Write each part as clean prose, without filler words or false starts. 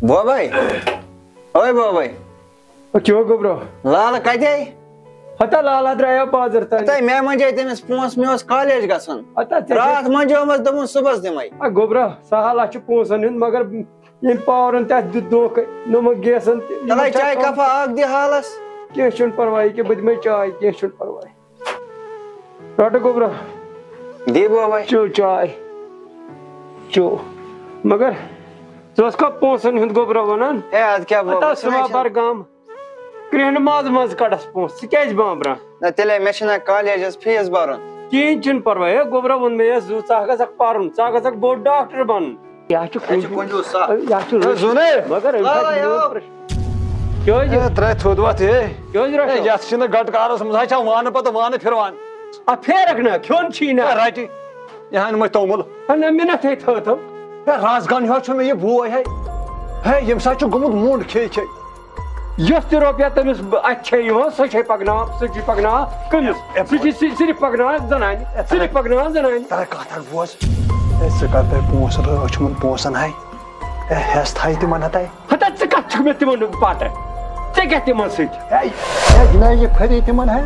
بوبائی اوے بوبائی کیوں گوبرو لال کتے ہتا لالا دریا بازر تین میں منجے تمس پونس مے کالج گھن رات منجومس دپن صبح دمے گوبرا سہل اچھ پونسن ہند مگر یم پاورن تک دھوکہ نم گیسن چلے چائے کپا اک دی حالس کی چھن پرواہ کہ بہ دمے چائے کی چھن پرواہ رٹ گوبرا دی بوبائی چو چائے چو مگر ژٕ کو پونسن ہند گوبرا ونان اے اد کیا بوبائی سما برگام کرہن ماز ماز کڑس پونس ژٕ کیازِ بامبران نہ تیلے مے چھنا کالجس فیس برن کہین چھن پرواہ گوبرا ون مے زو ژٕ گژھکھ پرُن ژٕ گژھکھ بوٚڑ ڈاکٹر بنُن یا چھُ زونے مگر ترے تھود وت یتھ چھنہ گٹکارس منٛز چھا وانہٕ پتہٕ وانہٕ پھِروان پھیرکھ نا کھیون چھی نا رٹہِ یہ ان مے تومُل نہ مِنت ہے تھو رازگان ہیو چھُ مےٚ یہِ بوے ہے ییٚمہِ ساتہٕ چھُ گوٚمُت موٚنڈ کھے کھے یۄس تہِ رۄپیہ تٔمِس اتھِ چھے یِوان سۄ چھے پکناوان سُہ چھِ پکناوان کٔمِس سُہ چھِ صرف پکناوان زنانہِ صرف پکناوان زنانہِ ترے کتھ اکھ بوز ژٕ کر تۄہہِ پونٛسہٕ رٲچھمُن پونٛسن ہے ہٮ۪س تھایہِ تِمن ہتاے ہتا ژٕ کتھ چھُکھ مےٚ تِمن پتہٕ ژےٚ کیٛاہ تِمن سۭتۍ جناب یہِ پھرے تِمن ہے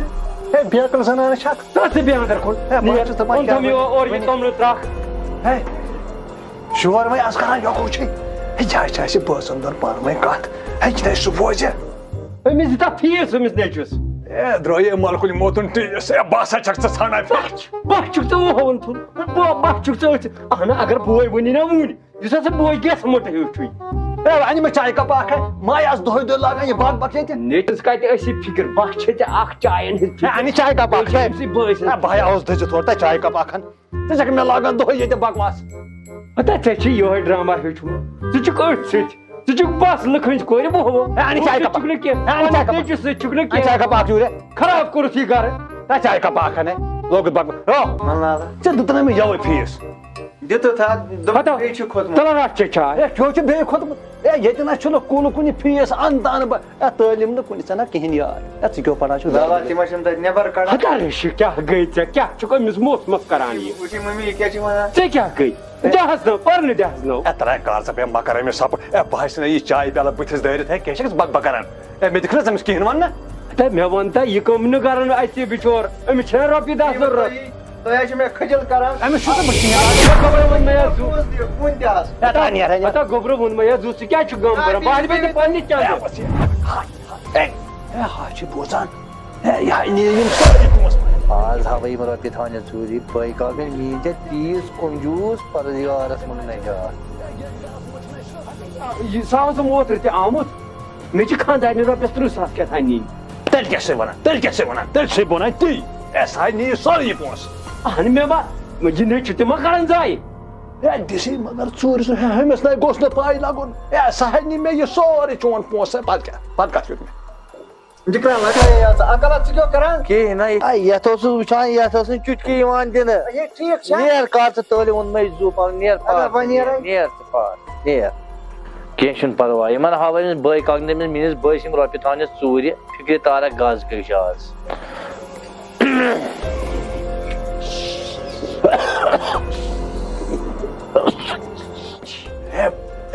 بیکل زنانہٕ چھکھ ژٕ ژٕ بیٚہان در کھوٚت اورٕ یہِ توٚملہٕ ترٛکھ ہے شور وۄنۍ آز کران یوکُچھے ہے جایہِ چھِ اَسہِ بٲژن دۄن پانہٕ ؤنۍ کتھ ہے جناب سُہ بوزِ أمِس دِتا فیٖس أمِس نیٚچوِس درٛایے ملکُل موتُن ٹیٖس بہٕ ہسا چھکھ ژٕ ژھانڈان بہہ چھُکھ ژٕ وُہوُن تھوٚد بہہ چھُکھ ژٕ أتھۍ اہن اگر بوے ؤنی نا وُنۍ یُس ہسا بوے گژھِ موٹہٕ ہیوٗ چھُے انہِ مےٚ چایہِ کپ اکھ ہے ماے آسہٕ دۄہے دۄہے لاگان یہِ بگ بگ ییٚتہِ نیٚچوِس کتہِ ٲسی فِکر بہہ چھے ژےٚ اکھ چاین ہٕنٛز انہِ چایہِ کپ اکھ بہٕ آوُس دٔزِتھ اورٕ تۄہہِ چایہِ کپ اکھ ژٕ چھکھ مےٚ لاگان دۄہے ییٚتہِ بکواس ہتا ژےٚ چھُے یِہوے ڈراما ہیوٚچھمُت ژٕ چھُکھ أتھۍ سۭتۍ ژٕ چھُکھ بس لٕکھٕنۍ کورِ وُہوُ چھُکھ نہٕ کینٛہہ نیٚچوِس سۭتۍ چھُکھ نہٕ چایہِ کپ اکھ جوٗرے خراب کوٚرُتھ یہِ گرٕ چایہِ کپ اکھ انے لوگُت بکواس ژےٚ دِتُنا مےٚ یوے فیٖس تلن رٹ ژےٚ چاے چھُ چھُ بیٚیہِ کھوٚتمُت ییٚتہِ نہ چھُنہٕ کُنہِ کُنہِ فیٖس انتان بہٕ تعلیٖم نہٕ کُنہِ ژےٚ نہ کِہینۍ یاد ژٕ کیٛاہ پران چھُکھ ہتا ریشہِ کیٛاہ گٔے ژےٚ کیٛاہ چھُکھ أمِس موسمس کران یہِ ژےٚ کیٛاہ گٔے دِہس نو پرنہٕ دِہس نو ترے کار ژٕ بیٚیہِ مکر أمِس سپہٕ بہٕ ہسا یہِ چایہِ پیالہٕ بٕتھِس دٲرِتھ ہے کیٛاہ چھکھ ژٕ بک بک کران مےٚ دِکھ نہ أمِس کِہینۍ ون نہ ہتا مےٚ ووٚن تہ یہِ کٲم نہٕ کران اَسہِ بِچور أمِس چھےٚ نہ رۄپیہِ دہ ضروٗرت ہتا گوبرو ووٚن مےٚ زُ ژٕ کیٛاہ چھُکھ غم کران بہٕ دِمے ژےٚ پننِس چندس ہاے چھِ بوزان یہِ ہاے نِیہِ یِم سٲری پونٛسہٕ آز ہاوے یِم رۄپیہِ تھاونہِ ژوٗرِ بٲے کاکَنۍ میٖنۍ ژےٚ تیٖژ کنجوٗس پروردِگارس منٛز نجات یہِ سُہ اوس اوترٕ تہِ آمُت مےٚ چھِ خانٛدارنہِ رۄپیس 30,000 کیٛاہ تانۍ نِنۍ تیٚلہِ کیٛاہ چھِ ونان تیٚلہِ کیٛاہ چھِ ونان تیٚلہِ چھِ وَنان تی سا نِیہِ سورُے پونٛسہٕ اہن مےٚ ما یہِ نیٚچوٗ تہِ ما کران زایہِ دِسے مگر ژوٗرِ سُہ ہُمِس نَے گوٚژھ نہٕ پاے لگُن سا نی مےٚ یہِ سورُے چون پونٛسہٕ پتہٕ کتھ چھُکھ کِہیٖنۍ یتھ اوسُس وٕچھان یتھ ٲس نہٕ چُٹکی یِوان دِنہٕ نیر کر ژٕ تٲلہِ ووٚن مےٚ زُو پنُن نیر نیر ژٕ پار نیر کینٛہہ چھُنہٕ پرواے یِمن ہاوے أمِس بٲے کاکَنۍ أمِس میٲنِس بٲیِس یِم رۄپیہِ تھاونہِ ژوٗرِ فِکرِ تارکھ گز گٔے آز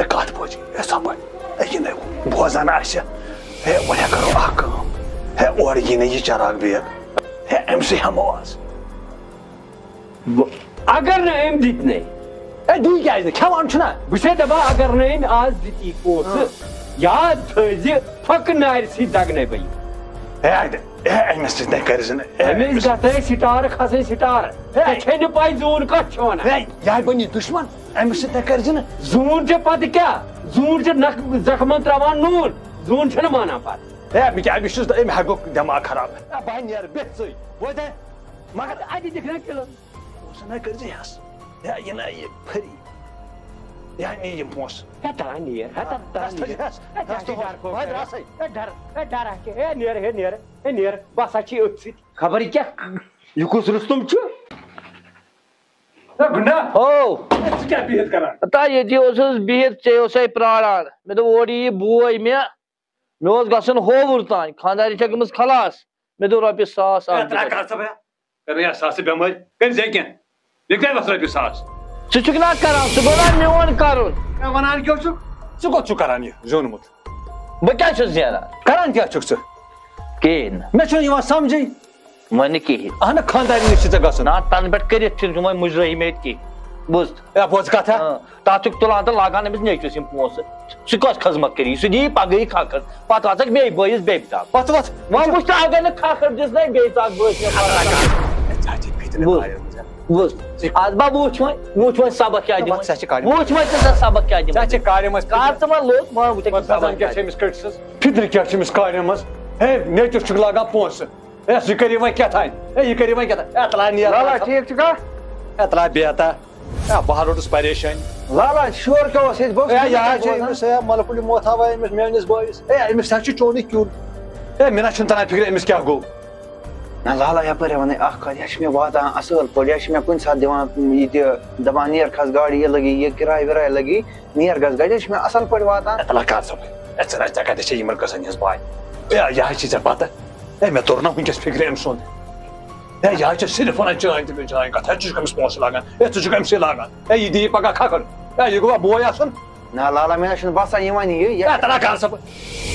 کتھ بوزِ سپٲرۍ یہِ نَے بوزان آسہِ ہے وۄنۍ کرو اکھ کٲم ہے اورٕ یی نہٕ یہِ چراغ بیگ ہے أمسٕے ہٮ۪مو آز اگر نہٕ أمۍ دِتۍ نَے ہے دی کیازِ نہٕ کھٮ۪وان چھُنہ بہٕ چھسے دپان اگر نہٕ أمۍ آز دِتی پونٛسہٕ یاد تھٲیزِ پھکہٕ نارِ سۭتۍ دگنے بہٕ أمِس سۭتۍ نَے کٔرزِ نہٕ أمِس گژھے سٹار کھسے سٹار ژےٚ چھے نہٕ پاے زوٗن کتھ چھُ ونان یہِ ہا بنی دُشمن أمِس سۭتۍ نَے کٔرزِ نہٕ زوٗن چھِ پتہٕ کیٛاہ زوٗن چھِ زخمن تراوان نوٗن زوٗن چھُنہٕ مانان پتہٕ ہے بہٕ کیٛاہ چھُس أمۍ ہا گوٚو دٮ۪ماغ خراب بہٕ نیرٕ بیٚہہ ژٕے بوزے مگر اَتہِ دِکھ نا کِلہٕ پونٛسہٕ نَے کٔرزِ ہٮ۪س ہے یہِ نَے یہِ پھٔری یہِ ہا نِیہِ یِم پونٛسہٕ تران نیر نیر بہٕ ہسا چھِ أتھۍ سۭتۍ خبر یہِ کیٛاہ یہِ کُس رُستُم چھُ ییٚتی اوسُس بِہِتھ ژےٚ اوسے پراران مےٚ دوٚپ اورٕ یِیہِ بوے مےٚ اوس گژھُن ہووُر تانۍ خانٛدارنہِ چھےٚ گٔمٕژ خلاس مےٚ دوٚپ رۄپیہِ 100 اکھ کرن یا ساس بیمار کر زیکن لکھے بس رۄپیہِ ساس ژٕ چھُکھ نا کران ژٕ گوٚو میون کرُن مےٚ وَنان کیٛاہ چھُکھ ژٕ کوٚت چھُکھ کران یہِ زیوٗنمُت بہٕ کیٛاہ چھُس زینان کران کیٛاہ چھُکھ ژٕ کِہیٖنۍ نہٕ مےٚ چھُنہٕ یِوان سمجھٕے وۄنۍ نہٕ کِہیٖنۍ اہنہٕ خانٛدارنہِ نِش چھِ ژےٚ گژھُن نا تنہٕ پٮ۪ٹھ کٔرِتھ چھُنہٕ وۄنۍ مُجرٲہی مےٚ ییٚتہِ کِہیٖنۍ بوٗز اے بوز کتھا تتھ چھُکھ تُلان تہٕ لاگان أمِس نیچوِس یِم پونٛسہٕ سُہ کۄس خٔذمت کٔری سُہ دِیی پگہٕے کھکھر پتہٕ واتَکھ بیٚیہِ بٲیِس بیٚیہِ تاپھ پتہٕ وَتھ وۄنۍ وٕچھ ژٕ اگر نہٕ کھکھر دِژنَے بیٚیہِ ژاکھ بٲیِس بوٗز اَدٕ با وٕچھ وۄنۍ سبق کیٛاہ دِمہٕ وٕچھ وۄنۍ ژٕ سبق کیٛاہ دِمہٕ کارِ منٛز کر ژٕ وۄنۍ لوٚگ وۄنۍ وٕچھکھ سبق کیٛاہ چھِ أمِس کٔٹِسَس فِطرِ کیٛاہ چھِ أمِس کارِ منٛز ہے نیچوِس چھُکھ لاگان پونٛسہٕ ہے سُہ کٔرِو وۄنۍ کیٛاہ تانۍ ہے یہِ کٔرِو وۄنۍ کیٛاہ تانۍ اطلاع نیرا ٹھیٖک چھُکھا اطلاع بیتا ہے بہٕ ہا روٗدُس پریشٲنی لالا شور کیٛاہ اوس ییٚتہِ بہٕ ہے یہِ حظ چھِ أمِس ہے ملکُل یِمو تھاوان أمِس میٲنِس بٲیِس ہے أمِس حظ چھُ چونُے کیُل ہے مےٚ نہ چھُنہٕ تران فِکرِ أمِس کیٛاہ گوٚو نہ لالا یپٲرۍ وَنَے اکھ کَتھ یہِ چھِ مےٚ واتان اَصٕل پٲٹھۍ یہِ چھِ مےٚ کُنہِ ساتہٕ دِوان یہِ تہِ دَپان نیر کھس گاڑِ یہِ لگی یہِ کِراے وِراے لگی نیر گژھ گاڑِ یہِ چھِ مےٚ اَصٕل پٲٹھۍ واتان اطلاع کر صبر ہے ژٕ ژےٚ کَتٮ۪تھ چھےٚ یِمن قٕصن ہِنٛز پاے ہے یہِ حظ چھِ ژےٚ پتہ ہے مےٚ توٚر نہ وٕنکٮ۪س فِکرِ أمۍ سُنٛد ہے یہِ حظ چھِ صرف وَنان چٲنۍ تہٕ چٲنۍ کَتھ ہے ژٕ چھُکھ أمِس پونٛسہٕ لاگان ہے ژٕ چھُکھ أمسٕے لاگان ہے یہِ دِیہِ پگاہ کھکھر ہے یہِ گوٚوا بوے آسُن نہ لالا مےٚ نہ چھُنہٕ باسان یہِ وَنہِ یہِ اطلاع کر صبر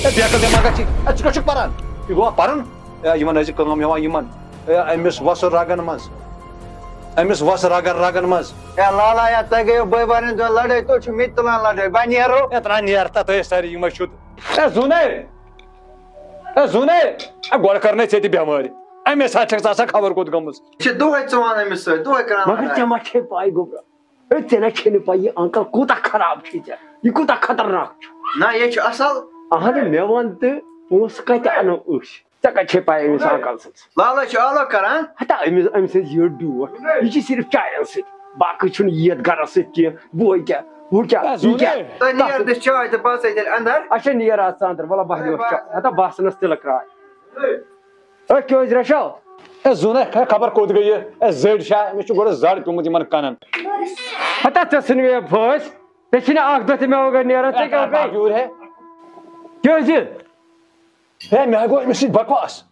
ہے بیکل دٮ۪ماغا چھِ ہے ژٕ کَتھ چھُکھ پران یہِ گوٚوا پرُن ہے یِمن ٲسۍ کٲم یِوان یِمن ہے أمِس وۄسُر رگن منٛز أمِس وۄسُر رگن منٛز ہے لالا یا تۄہہِ گٔیو بٲے بارنٮ۪ن دۄہن لڑٲے تُہۍ چھِو مےٚ تہِ تُلان لڑٲے بہٕ نیرو ہے ترٛا نیر تتھ ٲسۍ سٲری یِمے شُد ہے زوٗنے ہے گۄڈٕ کرنَے ژےٚ تہِ بٮ۪مٲرۍ اَمے ساتہٕ چھکھ ژٕ آسان خبر کوٚت گٔمٕژ یہِ چھِ دۄہے ژٕ وَنان أمِس سۭتۍ دۄہے کران مگر ژےٚ ما چھے پاے گوبرا ہے ژےٚ نہ چھے نہٕ پاے یہِ انکل کوٗتاہ خراب چھُے ژےٚ یہِ کوٗتاہ خطرناک چھُ نہ یہِ چھُ اَصٕل اہنہٕ مےٚ وَن تہٕ پونٛسہٕ کتہِ اَنو أسۍ ژےٚ کتہِ چھے پاے أمِس انکل سٕنٛز لالا چھُ آلو کران ہتا أمۍ سٕنٛز یٔڈ ڈوٹھ یہِ چھِ صرف چاین سۭتۍ باقٕے چھُنہٕ یَتھ گرس سۭتۍ کینٛہہ بوے کیٛاہ ہُہ کیٛاہ یہِ کیٛاہ تُہۍ نیر دِس چاے تہٕ بہٕ ژٕے تیٚلہِ اندر اچھا نیر آز ژٕ اندر وَلہ بہہ دِوس چاے ہتا باسنس تِلہٕ کراے ہے کیٛاہ حظ رشو ہے زوٗنے خبر کوٚت گٔیہِ ہے زٔڈۍ چھا أمِس چھُ گۄڈٕ زڈ پیوٚمُت یِمن کَنن ہتا ژےٚ ژھٕنوے مےٚ پھٲسۍ ژےٚ چھِنہٕ اکھ دۄہ تہِ مےٚ وغٲر نیران ژےٚ کیٛاہ گٔے یوٗر ہے کیٛازِ ہے مےٚ گوٚو أمِس سۭتۍ بکواس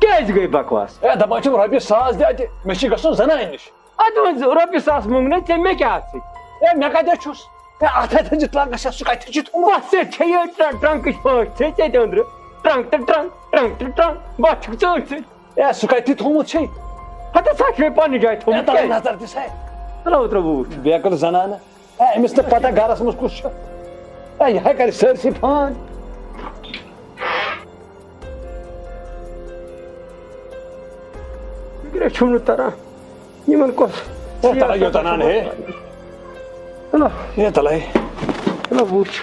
کیٛازِ گٔے بکواس ہے دپان چھِم رۄپیہِ ساس دِ اَتہِ مےٚ چھُ گژھُن زنانہِ نِش اَدٕ وۄنۍ رۄپیہِ ساس مونٛگنَے ژےٚ مےٚ کیٛاہ اَتھ سۭتۍ ہے مےٚ کتٮ۪تھ چھُس ہے اَتھ ہَے تھٲیزِ ٹرٛنکَس سُہ کَتہِ چھُ تھوٚمُت بس ژےٚ چھے یہِ ٹرٛنکٕچ پٲٹھۍ ژےٚ ژےٚ تہِ أنٛدرٕ ٹرٛنک تہٕ ٹرٛنک بس چھُکھ ژٕ أتھۍ سۭتۍ ہے سُہ کَتہِ تھوٚمُت چھے ہتا سۄ چھِ مےٚ پننہِ جایہِ تھوٚمُت تَلے نظر دِس ہے چلو اوترٕ بہٕ وٕچھ بیکل زنانہٕ ہے أمِس نہٕ پتہ گرس منٛز کُس چھُ ہے یہِ ہَے کرِ سٲرسٕے فان فِکرے چھُم نہٕ تران یِمن کۄس تَلے یوٚتَنان ہے چلو ہے تَلے چلو بہٕ وٕچھ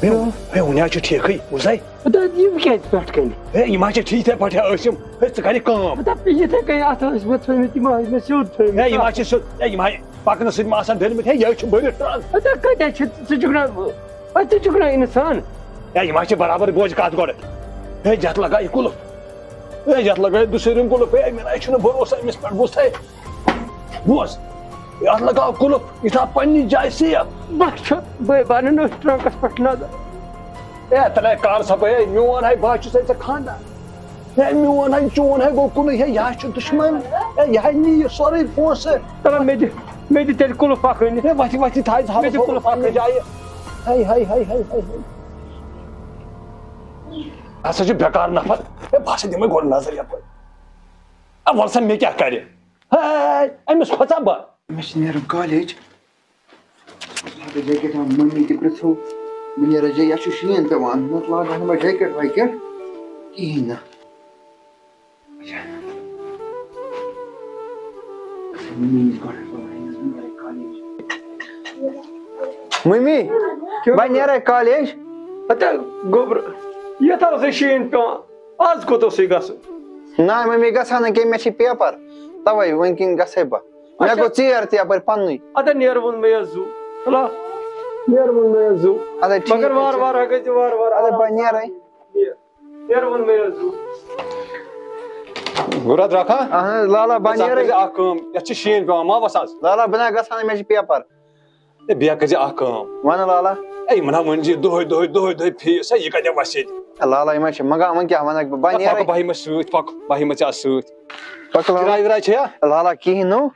ہے وُنہِ حظ چھُ ٹھیٖکھٕے بوٗزے یِم کیٛازِ پٮ۪ٹھ کَنہِ ہے یِم حظ چھِ ٹھیٖک یِتھَے پٲٹھۍ ٲسۍ یِم ہے ژٕ کَرِ کٲم یِتھَے کٔنۍ اَتھ ٲسۍ مےٚ تھٲومٕتۍ یِم ٲسۍ مےٚ سیوٚد ہے تھٲومٕتۍ یِم حظ چھِ سیوٚد ہے یِم حظ پَکنہٕ سۭتۍ ما آسان ڈٔلمٕتۍ ہے یہِ حظ چھُ بٔرِتھ ٹرٛنک ہتا کَتہِ چھِ ژٕ چھُکھ نا ژٕ چھُکھ نا اِنسان ہے یِم حظ چھِ برابر بوزِ کَتھ گۄڈٕ ہے یَتھ لگایہِ کُلُف ہے یَتھ لگایہِ دُسٲرِم کُلُف ہے مےٚ نہ چھُنہٕ بروسہٕ أمِس پٮ۪ٹھ بوٗزتھے بوز یَتھ لگاو کُلُف یہِ تھاو پننہِ جایہِ سیف بس چھُ بٲے بارنٮ۪ن ٲسۍ ٹرٛنکَس پٮ۪ٹھ نظر ہے تَلے کر سا ہے میون ہے بہٕ حظ چھُسے ژےٚ خانٛدار ہے میون ہے چون ہے گوٚو کُنُے ہے یہِ حظ چھُ دُشمن ہے یہِ حظ نِیہِ سورُے پونٛسہٕ چلو مےٚ دِ تیٚلہِ کُلُف اکھ أنِتھ ہے وَتھِ وَتھِ تھاو مےٚ دِ کُلُف اکھ اکھ جایہِ ہے ہے ہے ہے ہے ہسا چھُ بیکار نفر ہے بہٕ ہسا دِمے گۄڈٕ نظر یپٲرۍ وَل سا مےٚ کیٛاہ کَرِ ہے أمِس کھوژا بہٕ مےٚ چھِ نیرُن کالیج جیکٹ مٔمی تہِ پرٛژھو بہٕ نیرٕ یا چھُ شیٖن پیٚوان نتہٕ لاگہٕ ہا نہٕ بہٕ جیکٹ ویکٹ کِہیٖنۍ نہٕ مٔمی بہٕ نیرے کالیج ہتا گوبرٕ یَتھ اوسُے شیٖن پیٚوان آز کوٚت اوسُے گژھُن نہ مٔمی گژھٕ ہا نہٕ کیٚنٛہہ مےٚ چھِ پیپر تَوے وۄنۍ کِنۍ گژھے بہٕ مےٚ گوٚو ژیر تہِ یپٲرۍ پننُے اَدٕ نیرٕ ووٚن مےٚ زوٗ چلو نیرٕ ووٚن مےٚ زوٗ اَدے مگر وارٕ وارٕ گٔے ژٕ وارٕ وارٕ اَدے بہٕ نیرے نیرٕ ووٚن مےٚ زوٗ گُرا درٛاکھا اہن حظ لالا بہٕ نیرے اکھ کٲم یتھ چھِ شیٖن پیٚوان ما وَس آز لالا بہٕ نہ گژھٕ ہا نہٕ مےٚ چھِ پیپر ہے بیٚیہِ کٔرزِ اکھ کٲم وَنہٕ لالا Ey mana manji doy fees. Ey kade wasit. Lala ima she maga man kya mana ba near. Pak bahi masut, pak bahi macha sut. Pak Kirai virai chaya. Lala ki no.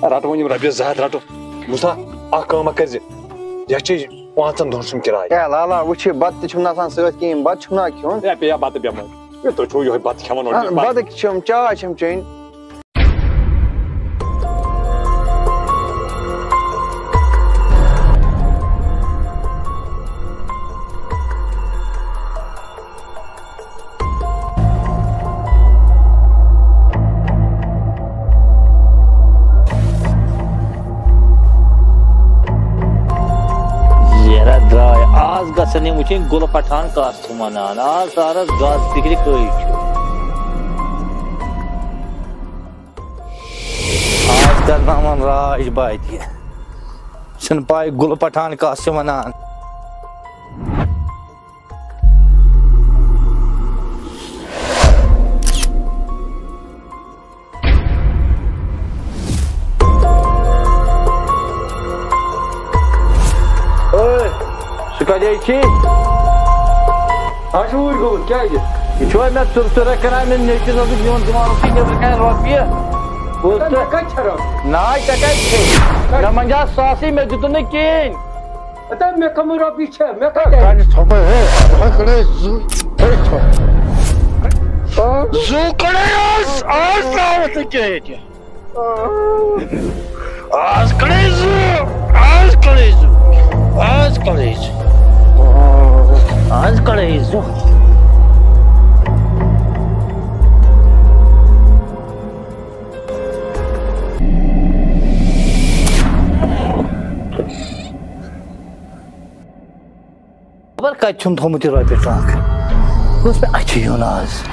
Rato mani rabi zat rato. Musa akama kazi. Yachi wantan donsum kirai. Ya Lala uçi bat çumna san söt ki bat çumna kyon. Ya peya bat beya man. Yo to çoğu yoy bat kaman orada. Bat çum ça çum çün. Az gazını muçin Gul Pathan kastımanan. Az aras gaz fikri koyucu. Az karnaman raj baydi. Sen pay Gul Pathan kastımanan. Kadayıcı. Aç vur gol geldi. Çoğu met turtura kanamen ne için oldu diyorsun zamanı pinge bırakan Rabbiye. Bu Ben kaç çarım. nay takay. Namanja sasi mevcudunu kin. Adam me kamera biçe me kaç. Hani sabah he. Bakın zu. Zu kadayız. Az davetı ki. Az kadayız. Az kadayız. Az kadayız. Az kadayız. Kabar kaçın tomutu var bir tane. Kız be açıyor az.